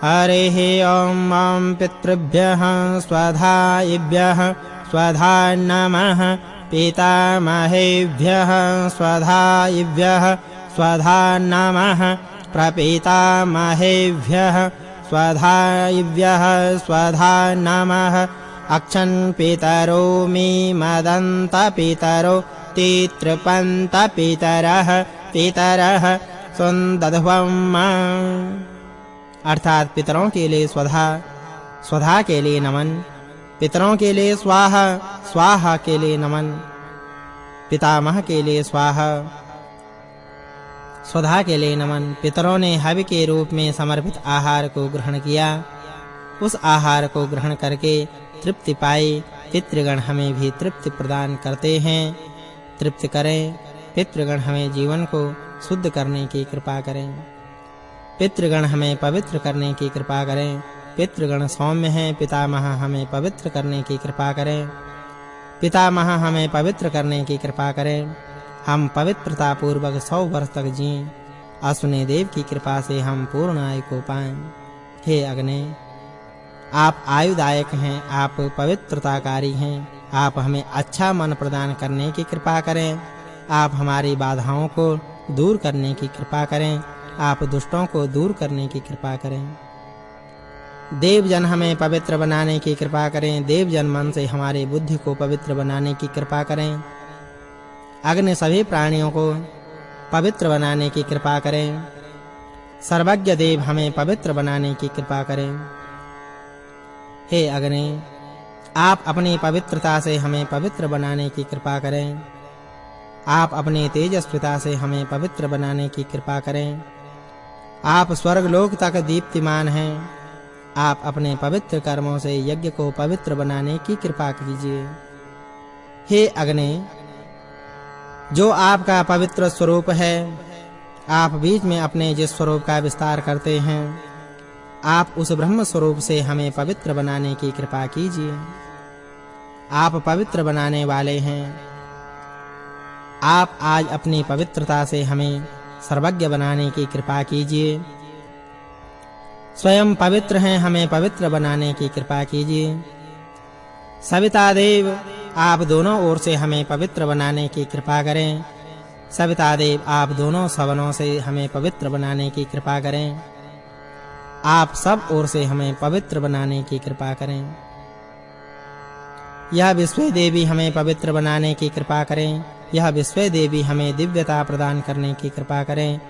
हरे ओम ओम पितृभ्यः स्वधायिभ्यः स्वधा नमः पितामहेभ्यः स्वधायिभ्यः स्वधा नमः प्रपितामहेभ्यः स्वधायिभ्यः स्वधा नमः अक्षन् पितरो मे मदन्त पितरो तितृपन्त पितरः पितरः सुन्दध्वम्। अर्थात पितरों के लिए स्वधा, स्वधा के लिए नमन, पितरों के लिए स्वाहा, स्वाहा के लिए नमन, पितामह के लिए स्वाहा, स्वधा के लिए नमन। पितरों ने हवि के रूप में समर्पित आहार को ग्रहण किया। उस आहार को ग्रहण करके तृप्ति पाई। पितृगण हमें भी तृप्ति प्रदान करते हैं। तृप्त करें। पितृगण हमें जीवन को शुद्ध करने की कृपा करें। पितृगण हमें पवित्र करने की कृपा करें। पितृगण सौम्य हैं। पितामह हमें पवित्र करने की कृपा करें। पितामह हमें पवित्र करने की कृपा करें। हम पवित्रता पूर्वक 100 वर्ष तक जिएं। अश्विनी देव की कृपा से हम पूर्ण आयु को पाएं। हे अग्नि, आप आयुदायक हैं, आप पवित्रताकारी हैं। आप हमें अच्छा मन प्रदान करने की कृपा करें। आप हमारी बाधाओं को दूर करने की कृपा करें। आप दुष्टों को दूर करने की कृपा करें। देवजन हमें पवित्र बनाने की कृपा करें। देवजन मन से हमारी बुद्धि को पवित्र बनाने की कृपा करें। अग्नि सभी प्राणियों को पवित्र बनाने की कृपा करें। सर्वज्ञ देव हमें पवित्र बनाने की कृपा करें। हे अग्नि, आप अपनी पवित्रता से हमें पवित्र बनाने की कृपा करें। आप अपनी तेजस्विता से हमें पवित्र बनाने की कृपा करें। आप स्वर्गलोक तक दीप्तिमान हैं। आप अपने पवित्र कर्मों से यज्ञ को पवित्र बनाने की कृपा कीजिए। हे अग्नि, जो आपका पवित्र स्वरूप है, आप बीच में अपने जिस स्वरूप का विस्तार करते हैं, आप उस ब्रह्म स्वरूप से हमें पवित्र बनाने की कृपा कीजिए। आप पवित्र बनाने वाले हैं। आप आज अपनी पवित्रता से हमें सर्वज्ञ बनाने की कृपा कीजिए। स्वयं पवित्र हैं, हमें पवित्र बनाने की कृपा कीजिए। सविता देव, आप दोनों ओर से हमें पवित्र बनाने की कृपा करें। सविता देव, आप दोनों सवनों से हमें पवित्र बनाने की कृपा करें। आप सब ओर से हमें पवित्र बनाने की कृपा करें। यह विश्व देवी हमें पवित्र बनाने की कृपा करें। यह विश्व देवी हमें दिव्यता प्रदान करने की कृपा करें।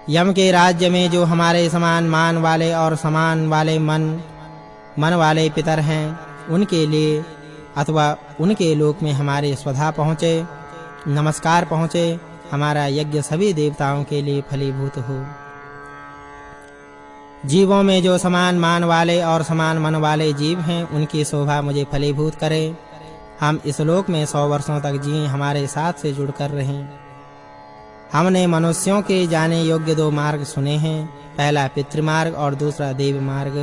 यम के राज्य में जो हमारे समान मान वाले और समान वाले मन मन वाले पितर हैं उनके लिए अथवा उनके लोक में हमारे स्वधा पहुँचे, नमस्कार पहुँचे, हमारा यज्ञ सभी देवताओं के लिए फलीभूत हो। जीवों में जो समान मान वाले और समान मन वाले जीव हैं उनकी शोभा मुझे फलीभूत करे। हम इस लोक में 100 वर्षों तक जिए, हमारे साथ से जुड़कर रहें। हमने मनुष्यों के जाने योग्य 2 मार्ग सुने हैं, पहला पितृमार्ग और दूसरा देव मार्ग।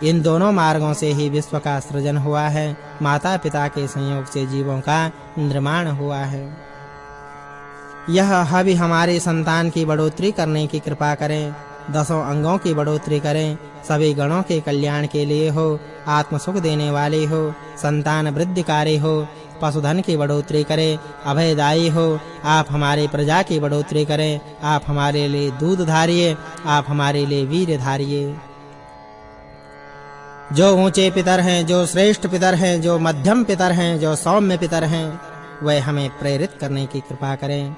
इन दोनों मार्गों से ही विश्व का सृजन हुआ है, माता पिता के संयोग से जीवों का निर्माण हुआ है। यह हवि हमारे संतान की बढ़ोतरी करने की कृपा करें, 10 अंगों की बढ़ोतरी करें, सभी गणों के कल्याण के लिए हो, आत्म सुख देने वाले हो, संतान वृद्धिकारी हो, पशुधन की बढ़ोतरी करें, अभयदायी हो। आप हमारे प्रजा की बढ़ोतरी करें, आप हमारे लिए दूध धारिए, आप हमारे लिए वीर धारिए। जो ऊंचे पितर हैं, जो श्रेष्ठ पितर हैं, जो मध्यम पितर हैं, जो सौम्य पितर हैं, वह हमें प्रेरित करने की कृपा करें।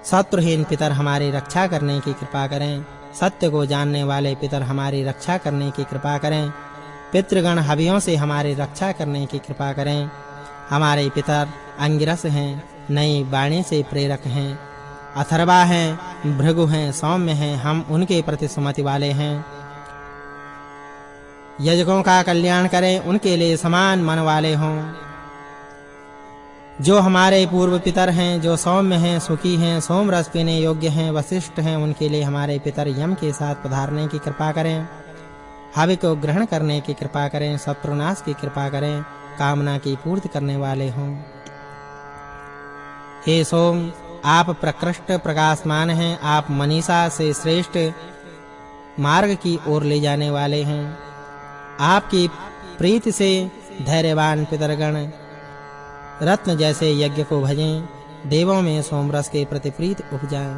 शत्रुहीन पितर हमारी रक्षा करने की कृपा करें, सत्य को जानने वाले पितर हमारी रक्षा करने की कृपा करें। पितृगण हवियों से हमारी रक्षा करने की कृपा करें। हमारे पितर अंगिरस हैं, नई वाणी से प्रेरक हैं, अथर्वा हैं, भृगु हैं, सौम्य हैं, हम उनके प्रति सुमति वाले हैं। यजकों का कल्याण करें, उनके लिए समान मन वाले हों। जो हमारे पूर्व पितर हैं, जो सौम्य हैं, सुखी हैं, सोम रस पीने योग्य हैं, वशिष्ठ हैं, उनके लिए हमारे पितर यम के साथ पधारने की कृपा करें। हवि को ग्रहण करने की कृपा करें, शत्रुनाश की कृपा करें, कामना की पूर्ति करने वाले हों। हे सोम, आप प्रकृष्ट प्रकाशमान हैं, आप मनीषा से श्रेष्ठ मार्ग की ओर ले जाने वाले हैं। आपकी प्रीति से धैर्यवान पितरगण रत्न जैसे यज्ञ को भजें, देवों में सोमरस के प्रति प्रीति उपजाएं।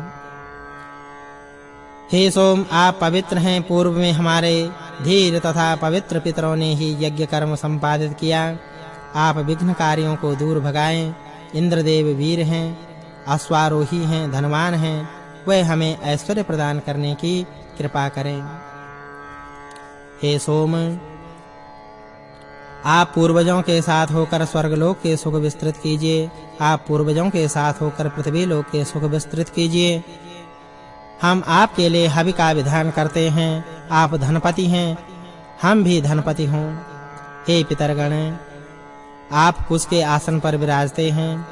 हे सोम, आप पवित्र हैं, पूर्व में हमारे धीर तथा पवित्र पितरों ने ही यज्ञ कर्म संपादित किया। आप विघ्नकारियों को दूर भगाएं। इंद्रदेव वीर हैं, अश्वारोही हैं, धनवान हैं, वे हमें ऐश्वर्य प्रदान करने की कृपा करें। हे सोम, आप पूर्वजों के साथ होकर स्वर्गलोक के सुख विस्तृत कीजिए। आप पूर्वजों के साथ होकर पृथ्वी लोक के सुख विस्तृत कीजिए। हम आपके लिए हवि का विधान करते हैं। आप धनपति हैं, हम भी धनपति हों। हे पितरगण, आप कुश के आसन पर विराजते हैं।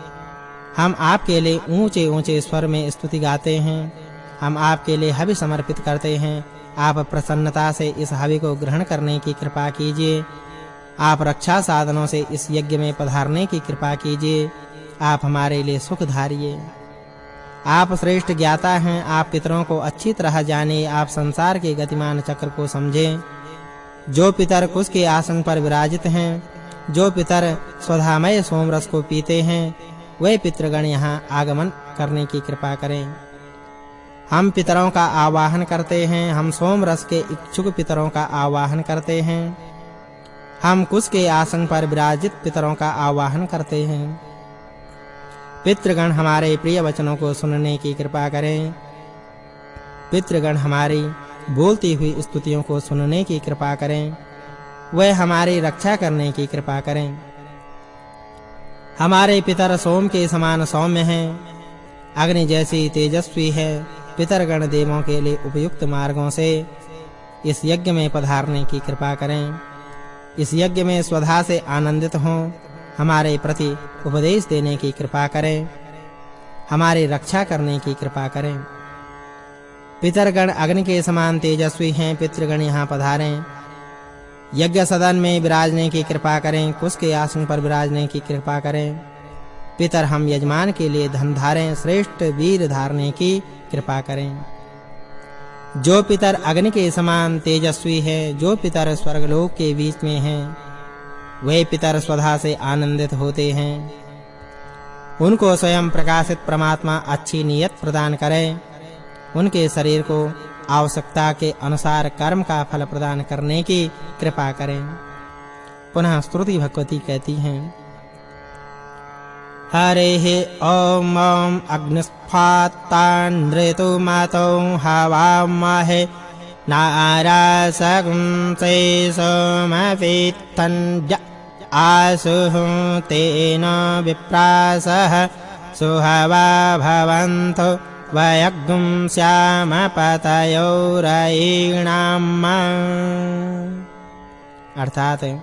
हम आपके लिए ऊंचे ऊंचे स्वर में स्तुति गाते हैं। हम आपके लिए हवि समर्पित करते हैं। आप प्रसन्नता से इस हवि को ग्रहण करने की कृपा कीजिए। आप रक्षा साधनों से इस यज्ञ में पधारने की कृपा कीजिए। आप हमारे लिए सुख धारिए। आप श्रेष्ठ ज्ञाता हैं, आप पितरों को अच्छी तरह जानिए, आप संसार के गतिमान चक्र को समझें। जो पितर कुश के आसन पर विराजित हैं, जो पितर स्वधामय सोमरस को पीते हैं, वे पितृगण यहाँ आगमन करने की कृपा करें। हम पितरों का आवाहन करते हैं, हम सोमरस के इच्छुक पितरों का आवाहन करते हैं। हम कुश के आसन पर विराजित पितरों का आवाहन करते हैं। पितृगण हमारे प्रिय वचनों को सुनने की कृपा करें। पितृगण हमारी बोलती हुई स्तुतियों को सुनने की कृपा करें। वे हमारी रक्षा करने की कृपा करें। हमारे पितर सोम के समान सौम्य हैं, अग्नि जैसी तेजस्वी है। पितरगण देवों के लिए उपयुक्त मार्गों से इस यज्ञ में पधारने की कृपा करें। इस यज्ञ में स्वधा से आनंदित हों, हमारे प्रति उपदेश देने की कृपा करें, हमारी रक्षा करने की कृपा करें। पितरगण अग्नि के समान तेजस्वी हैं, पितृगण यहाँ पधारें। यज्ञ सदन में विराजने की कृपा करें, कुश के आसन पर विराजने की कृपा करें। पितर हम यजमान के लिए धन धारें, श्रेष्ठ वीर धारने की कृपा करें। जो पितर अग्नि के समान तेजस्वी है, जो पितर स्वर्गलोक के बीच में हैं, वे पितर स्वधा से आनंदित होते हैं। उनको स्वयं प्रकाशित परमात्मा अच्छी नियत प्रदान करें। उनके शरीर को आवश्यकता के अनुसार कर्म का फल प्रदान करने की कृपा करें। पुनः स्तुति भगवती कहती हैं, हरेः ॐ अग्निस्फातान् ऋतुमातौ हवामहे नारासगुंसे सोमवित्थन्य आसुः तेन विप्रासः सुहवा भवन्तु वयग्ं स्याम पतयोरयीणाम्। अर्थात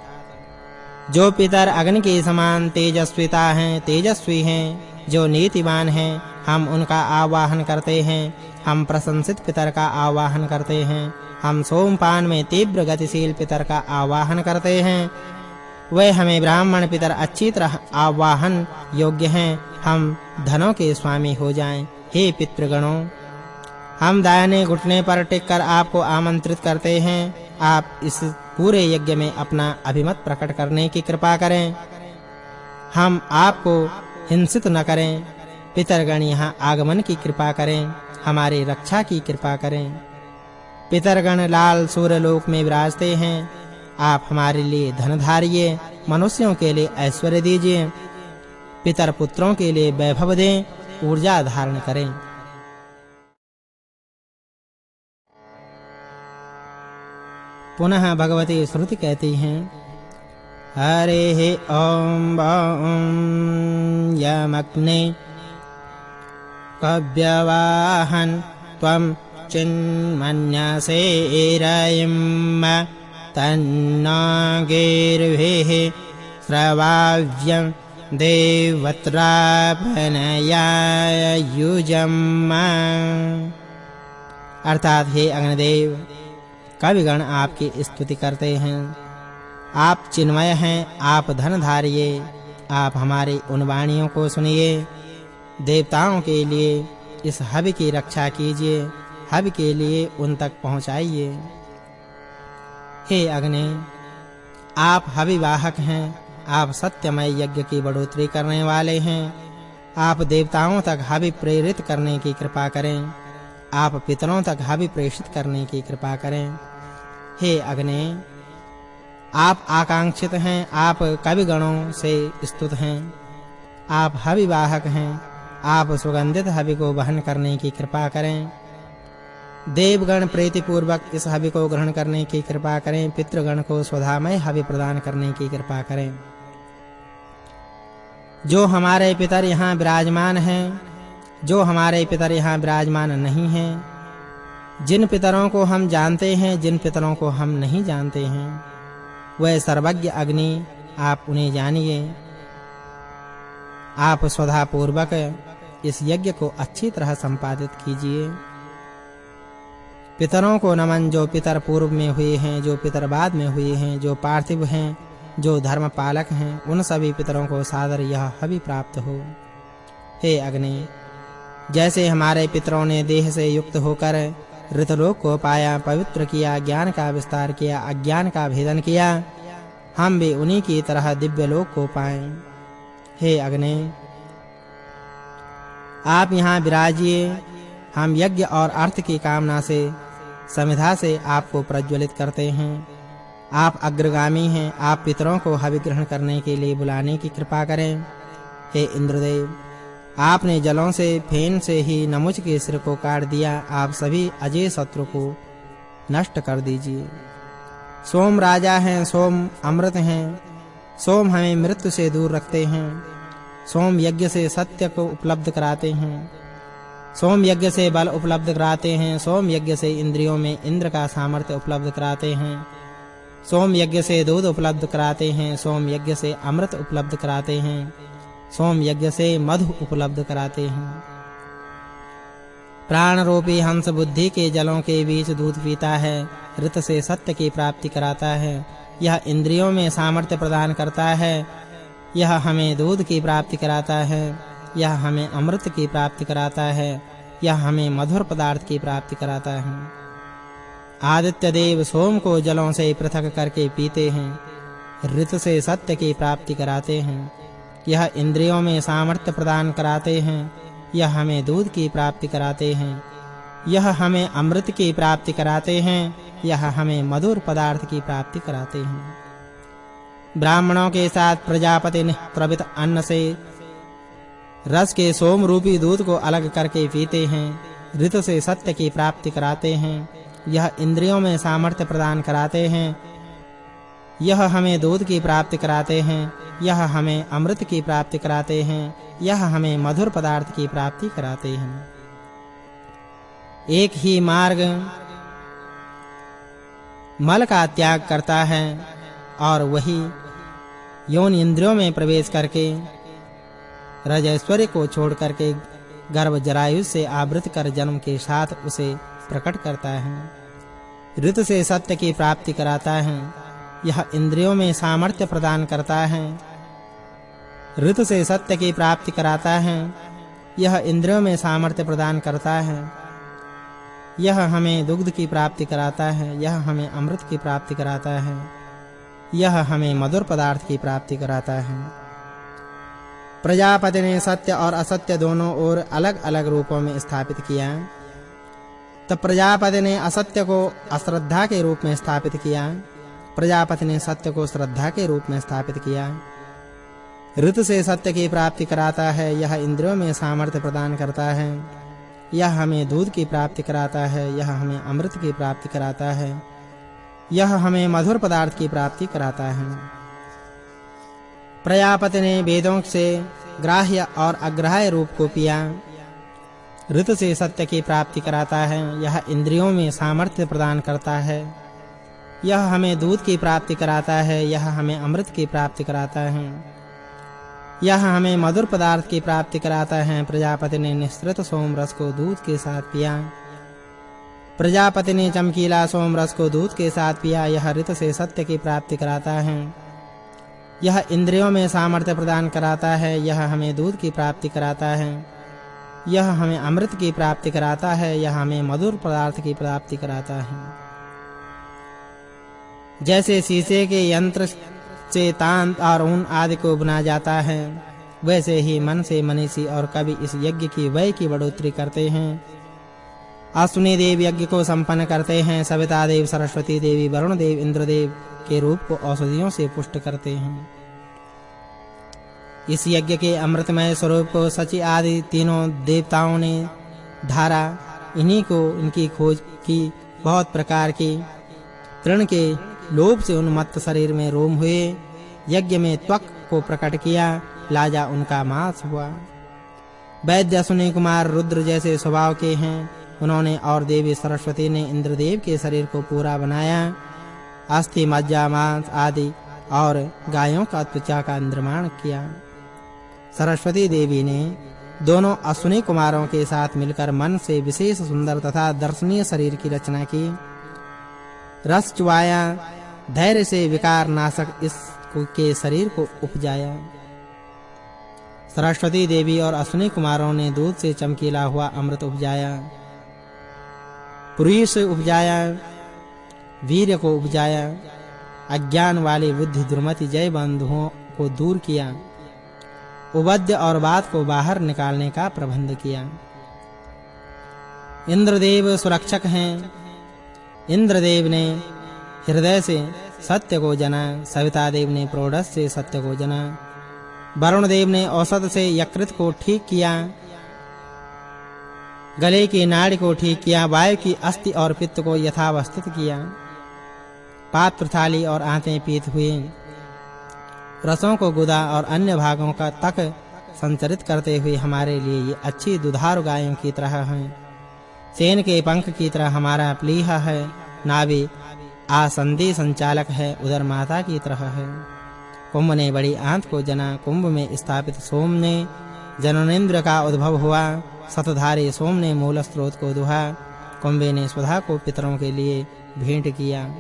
जो पितर अग्नि के समान तेजस्वी हैं, जो नीतिवान हैं, हम उनका आवाहन करते हैं। हम प्रशंसित पितर का आवाहन करते हैं। हम सोमपान में तीव्र गतिशील पितर का आवाहन करते हैं। वे हमें ब्राह्मण पितर अच्छी तरह आवाहन योग्य हैं। हम धनों के स्वामी हो जाएं। हे पितृगणों, हम दाहिने घुटने पर टिककर आपको आमंत्रित करते हैं। आप इस पूरे यज्ञ में अपना अभिमत प्रकट करने की कृपा करें। हम आपको हिंसित न करें। पितरगण यहाँ आगमन की कृपा करें, हमारी रक्षा की कृपा करें। पितरगण लाल सूर्यलोक में विराजते हैं। आप हमारे लिए धन धारिए, मनुष्यों के लिए ऐश्वर्य दीजिए, पितर पुत्रों के लिए वैभव दें, ऊर्जा धारण करें। पुनः भगवती श्रुति कहती हैं, हरेः ॐ यमग्ने कव्यवाहन त्वं चिन्मन्यसे रयिं तन्नागेर्भिः श्रवाव्यं देवत्रापनयायुजम्। अर्थात हे अग्निदेव, कविगण आपकी स्तुति करते हैं। आप चिन्मय हैं, आप धन धारिये, आप हमारी उन वाणियों को सुनिए। देवताओं के लिए इस हवि की रक्षा कीजिए, हवि के लिए उन तक पहुंचाइए। हे अग्नि, आप हवि वाहक हैं, आप सत्यमय यज्ञ की बढ़ोतरी करने वाले हैं। आप देवताओं तक हवि प्रेरित करने की कृपा करें। आप पितरों तक हवि प्रेषित करने की कृपा करें। हे अग्नि, आप आकांक्षित हैं, आप कविगणों से स्तुत हैं। आप हवि वाहक हैं, आप सुगंधित हवि को वहन करने की कृपा करें। देवगण प्रीति पूर्वक इस हवि को ग्रहण करने की कृपा करें। पितृगण को स्वधामय हवि प्रदान करने की कृपा करें। जो हमारे पितर यहाँ विराजमान हैं, जो हमारे पितर यहाँ विराजमान नहीं हैं, जिन पितरों को हम जानते हैं, जिन पितरों को हम नहीं जानते हैं, वह सर्वज्ञ अग्नि, आप उन्हें जानिए। आप स्वधा पूर्वक इस यज्ञ को अच्छी तरह संपादित कीजिए। पितरों को नमन, जो पितर पूर्व में हुए हैं, जो पितर बाद में हुए हैं, जो पार्थिव हैं, जो धर्म पालक हैं, उन सभी पितरों को सादर यह हवि प्राप्त हो। हे अग्नि, जैसे हमारे पितरों ने देह से युक्त होकर ऋतलोक को पाया, पवित्र किया, ज्ञान का विस्तार किया, अज्ञान का भेदन किया, हम भी उन्हीं की तरह दिव्य लोक को पाएं। हे अग्नि, आप यहाँ विराजिए। हम यज्ञ और अर्थ की कामना से, समिधा से आपको प्रज्वलित करते हैं। आप अग्रगामी हैं। आप पितरों को हवि ग्रहण करने के लिए बुलाने की कृपा करें। हे इंद्रदेव, आपने जलों से, फेन से ही नमुच के सिर को काट दिया। आप सभी अजय शत्रु को नष्ट कर दीजिए। सोम राजा हैं, सोम अमृत हैं। सोम हमें मृत्यु से दूर रखते हैं। सोम यज्ञ से सत्य को उपलब्ध कराते हैं। सोम यज्ञ से बल उपलब्ध कराते हैं। सोम यज्ञ से इंद्रियों में इंद्र का सामर्थ्य उपलब्ध कराते हैं। सोम यज्ञ से दूध उपलब्ध कराते हैं। सोम यज्ञ से अमृत उपलब्ध कराते हैं। सोम यज्ञ से मधु उपलब्ध कराते हैं। प्राण रूपी हंस बुद्धि के जलों के बीच दूध पीता है। ऋत से सत्य की प्राप्ति कराता है। यह इंद्रियों में सामर्थ्य प्रदान करता है। यह हमें दूध की प्राप्ति कराता है। यह हमें अमृत की प्राप्ति कराता है। यह हमें मधुर पदार्थ की प्राप्ति कराता है। आदित्य देव सोम को जलों से पृथक करके पीते हैं। ऋत से सत्य की प्राप्ति कराते हैं। यह इंद्रियों में सामर्थ्य प्रदान कराते हैं। यह हमें दूध की प्राप्ति कराते हैं। यह हमें अमृत की प्राप्ति कराते हैं। यह हमें मधुर पदार्थ की प्राप्ति कराते हैं। ब्राह्मणों के साथ प्रजापति ने प्रवित अन्न से रस के सोम रूपी दूध को अलग करके पीते हैं। ऋत से सत्य की प्राप्ति कराते हैं। यह इंद्रियों में सामर्थ्य प्रदान कराते हैं। यह हमें दूध की प्राप्ति कराते हैं। यह हमें अमृत की प्राप्ति कराते हैं। यह हमें मधुर पदार्थ की प्राप्ति कराते हैं। एक ही मार्ग मल का त्याग करता है और वही यौन इंद्रियों में प्रवेश करके रजैश्वर्य को छोड़ करके गर्भ जरायु से आवृत कर जन्म के साथ उसे प्रकट करता है। ऋतु से सत्य की प्राप्ति कराता है। यह इंद्रियों में सामर्थ्य प्रदान करता है। ऋतु से सत्य की प्राप्ति कराता है। यह इंद्रियों में सामर्थ्य प्रदान करता है। यह हमें दुग्ध की प्राप्ति कराता है। यह हमें अमृत की प्राप्ति कराता है। यह हमें मधुर पदार्थ की प्राप्ति कराता है। प्रजापति ने सत्य और असत्य दोनों ओर अलग-अलग रूपों में स्थापित किया। तब प्रजापति ने असत्य को अश्रद्धा के रूप में स्थापित किया। प्रजापति ने सत्य को श्रद्धा के रूप में स्थापित किया। ऋतु से सत्य की प्राप्ति कराता है। यह इंद्रियों में सामर्थ्य प्रदान करता है। यह हमें दूध की प्राप्ति कराता है। यह हमें अमृत की प्राप्ति कराता है। यह हमें मधुर पदार्थ की प्राप्ति कराता है। प्रजापति ने वेदों से ग्राह्य और अग्राह्य रूप को पिया। ऋतु से सत्य की प्राप्ति कराता है। यह इंद्रियों में सामर्थ्य प्रदान करता है। यह हमें दूध की प्राप्ति कराता है। यह हमें अमृत की प्राप्ति कराता है। यह हमें मधुर पदार्थ की प्राप्ति कराता है। प्रजापति ने निःसृत सोम रस को दूध के साथ पिया। प्रजापति ने चमकीला सोम रस को दूध के साथ पिया। यह ऋतु से सत्य की प्राप्ति कराता है। यह इंद्रियों में सामर्थ्य प्रदान कराता है। यह हमें दूध की प्राप्ति कराता है। यह हमें अमृत की प्राप्ति कराता है। यह हमें मधुर पदार्थ की प्राप्ति कराता है। जैसे शीशे के यंत्र से तांत और ऊन आदि को बुना जाता है, वैसे ही मन से मनीषी और कवि इस यज्ञ की व्यय की बढ़ोतरी करते हैं। अश्विनी देव यज्ञ को संपन्न करते हैं। सविता देव, सरस्वती देवी, वरुण देव, इंद्रदेव के रूप को औषधियों से पुष्ट करते हैं। इस यज्ञ के अमृतमय स्वरूप को सची आदि तीनों देवताओं ने धारा। इन्हीं को इनकी खोज की बहुत प्रकार की। तृण के लोभ से उन्मत्त शरीर में रोम हुए। यज्ञ में त्वक को प्रकट किया। लाजा उनका मांस हुआ। वैद्य अश्विनी कुमार रुद्र जैसे स्वभाव के हैं। उन्होंने और देवी सरस्वती ने इंद्रदेव के शरीर को पूरा बनाया। अस्थि, मज्जा, मांस आदि और गायों का त्वचा का निर्माण किया। सरस्वती देवी ने दोनों अश्विनी कुमारों के साथ मिलकर मन से विशेष सुंदर तथा दर्शनीय शरीर की रचना की। रस चुवाया। धैर्य से विकार नाशक इस के शरीर को उपजाया। सरस्वती देवी और अश्विनी कुमारों ने दूध से चमकीला हुआ अमृत उपजाया। पुरुष से उपजाया। वीर्य को उपजाया। अज्ञान वाली बुद्धि दुर्मति जय बंधुओं को दूर किया। उबद्य और बात को बाहर निकालने का प्रबंध किया। इंद्रदेव सुरक्षक हैं। इंद्रदेव ने हृदय से सत्य को जना। सविता देव ने प्रोढ़स से सत्य को जना। वरुण देव ने औषध से यकृत को ठीक किया। गले की नाड़ी को ठीक किया। वायु की अस्थि और पित्त को यथावस्थित किया। पात्र, थाली और आंतें पीत हुए। रसों को गुदा और अन्य भागों का तक संचरित करते हुए हमारे लिए ये अच्छी दुधारू गायों की तरह हैं। सेन के पंख की तरह हमारा प्लीहा है। नाभि आसंदी संचालक है। उधर माता की तरह है। कुंभ ने बड़ी आंत को जना। कुंभ में स्थापित सोम ने जननेन्द्र का उद्भव हुआ। शतधारी सोम ने मूल स्रोत को दुहा। कुंभे ने सुधा को पितरों के लिए भेंट किया।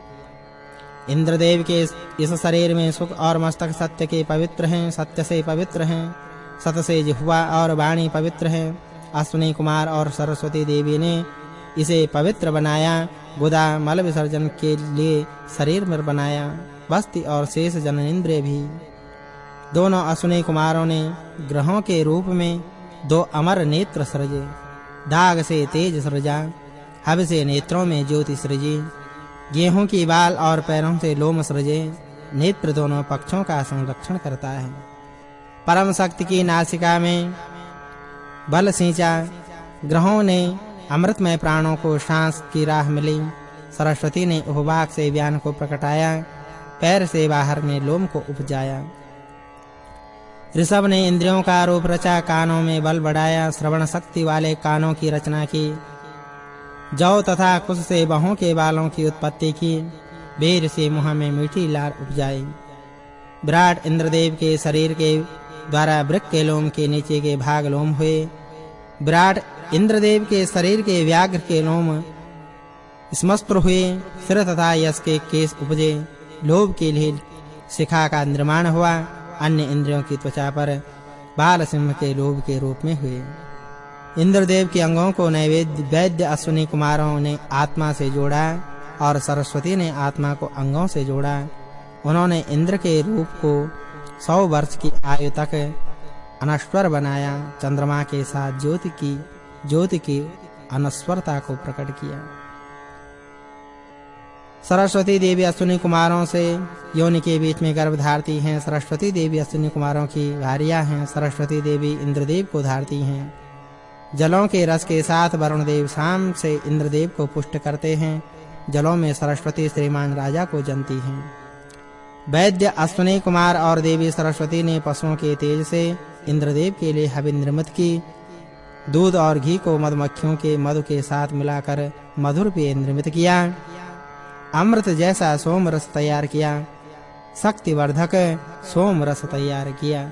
इंद्रदेव के इस शरीर में सुख और मस्तक सत्य के पवित्र हैं। सत्य से पवित्र हैं। सत से जिह्वा और वाणी पवित्र हैं। अश्विनी कुमार और सरस्वती देवी ने इसे पवित्र बनाया। गुदा मल विसर्जन के लिए शरीर में बनाया। बस्ती और शेष जननेंद्रिय भी। दोनों अश्विनी कुमारों ने ग्रहों के रूप में दो अमर नेत्र सृजे। दाग से तेज सृजा। हब से नेत्रों में ज्योति सृजी। गेहूं की बाल और पैरों से लोम सृजे। नेत्र दोनों पक्षों का संरक्षण करता है। परम शक्ति की नासिका में बल सींचा। ग्रहों ने अमृतमय प्राणों को सांस की राह मिली। सरस्वती ने उपवाक से ज्ञान को प्रकटाया, पैर से बाहर में लोम को उपजाया। ऋषभ ने इंद्रियों का रूप रचा, कानों में बल बढ़ाया, श्रवण शक्ति वाले कानों की रचना की। जौ तथा कुश से बहों के बालों की उत्पत्ति की। बेर से मुँह में मीठी लार उपजाई। विराट इंद्रदेव के शरीर के द्वारा वृक्क के लोम के नीचे के भाग लोम हुए। विराट इंद्रदेव के शरीर के व्याघ्र के लोम स्मस्त्र हुए। सिर तथा यश के केश उपजे। लोभ के लिए शिखा का निर्माण हुआ। अन्य इंद्रियों की त्वचा पर बाल सिंह के लोभ के रूप में हुए। इंद्रदेव के अंगों को वैद्य अश्विनी कुमारों ने आत्मा से जोड़ा और सरस्वती ने आत्मा को अंगों से जोड़ा। उन्होंने इंद्र के रूप को 100 वर्ष की आयु तक अनश्वर बनाया। चंद्रमा के साथ ज्योति की अनश्वरता को प्रकट किया। सरस्वती देवी अश्विनी कुमारों से योनि के बीच में गर्भ धारती हैं। सरस्वती देवी अश्विनी कुमारों की भार्या हैं। सरस्वती देवी इंद्रदेव को धारती हैं। जलों के रस के साथ वरुण देव शाम से इंद्रदेव को पुष्ट करते हैं। जलों में सरस्वती श्रीमान राजा को जनती हैं। वैद्य अश्विनी कुमार और देवी सरस्वती ने पशुओं के तेज से इंद्रदेव के लिए हवन निर्मित की। दूध और घी को मधुमक्खियों के मधु के साथ मिलाकर मधुर पेय निर्मित किया। अमृत जैसा सोम रस तैयार किया। शक्तिवर्धक सोम रस तैयार किया।